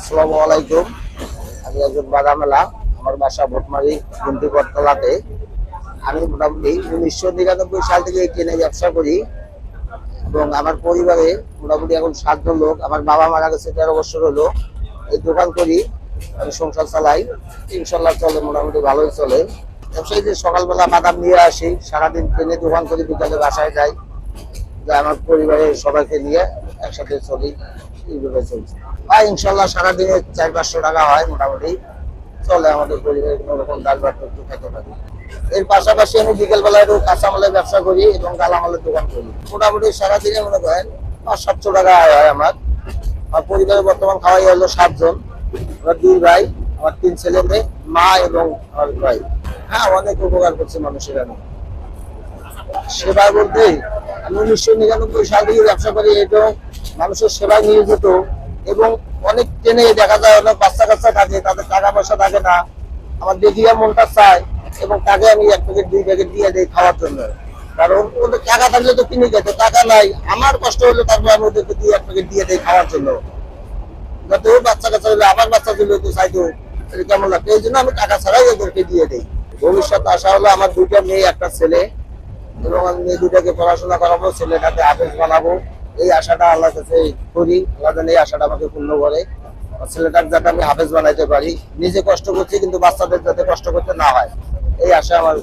আসসালামু আলাইকুম। আমি একজন বাদামেলা। আমার বাসা ভোটমারি গুমটি বটতলাতে। আমি মোটামুটি 1999 সাল থেকে এই ট্রেনে ব্যবসা করি এবং আমার পরিবারে মোটামুটি এখন 7 জন লোক। আমার বাবা মারা গেছে 13 বছর হলো। এই দোকান করি, আমি সংসার চালাই, ইনশাল্লাহ চলে, মোটামুটি ভালোই চলে। ব্যবসায়ী যে সকালবেলা বাদাম নিয়ে আসি, সারাদিন ট্রেনে দোকান করি, বিকালে বাসায় যাই, আমার পরিবারের সবাইকে নিয়ে একসাথে চলি, এইভাবে চলছে। আর ইনশাল্লাহ সারাদিনে 400-500 টাকা হয়, মোটামুটি চলে আমাদের পরিবারের। কোনো রকম ডাল ভাত একটু খেতে পারি। এর পাশাপাশি আমি বিকেল বেলায় একটু কাঁচামালের ব্যবসা করি এবং গালামালের দোকান করি। মোটামুটি সারাদিনে মনে করেন 500-700 টাকা আয় হয় আমার। আমার পরিবারে বর্তমান খাওয়াই হলো 7 জন। আমার 2 ভাই, আমার 3 ছেলে মেয়ে, মা এবং আমার ভাই। হ্যাঁ, অনেক উপকার করছে মানুষের। আমি সেবা বলতে আমি 1999 সাল থেকে ব্যবসা করি এবং মানুষের সেবায় নিয়োজিত। এবং অনেক ট্রেনে দেখা যায় অনেক বাচ্চা কাচ্চা থাকে, তাদের টাকা পয়সা থাকে না, আমার দেখিয়া মনটা চায় এবং তাকে আমি 1 প্যাকেট 2 প্যাকেট দিয়ে দিই খাওয়ার জন্য। কারণ ওদের টাকা থাকলে তো কিনে খেতে, টাকা নাই, আমার কষ্ট হলে তারপর আমি ওদেরকে 1 প্যাকেট দিয়ে দিই খাওয়ার জন্য, যাতে ওর বাচ্চা কাচ্চা হলে আমার বাচ্চা দিলে তো চাইতো কেমন লাগতো। এই জন্য আমি টাকা ছাড়াই ওদেরকে দিয়ে দিই। ভবিষ্যৎ আশা হলো আমার 2টা মেয়ে 1টা ছেলে, এবং আমি মেয়ে 2টাকে পড়াশোনা করাবো, ছেলেটাকে হাফেজ বানাবো। এই আশাটা আল্লাহর কাছে করি, আল্লাহ যেন এই আশাটা আমাকে পূর্ণ করে। ছেলেটাকে যাতে আমি হাফেজ বানাইতে পারি। নিজে কষ্ট করছি, কিন্তু বাচ্চাদের যাতে কষ্ট করতে না হয়, এই আশা আমার।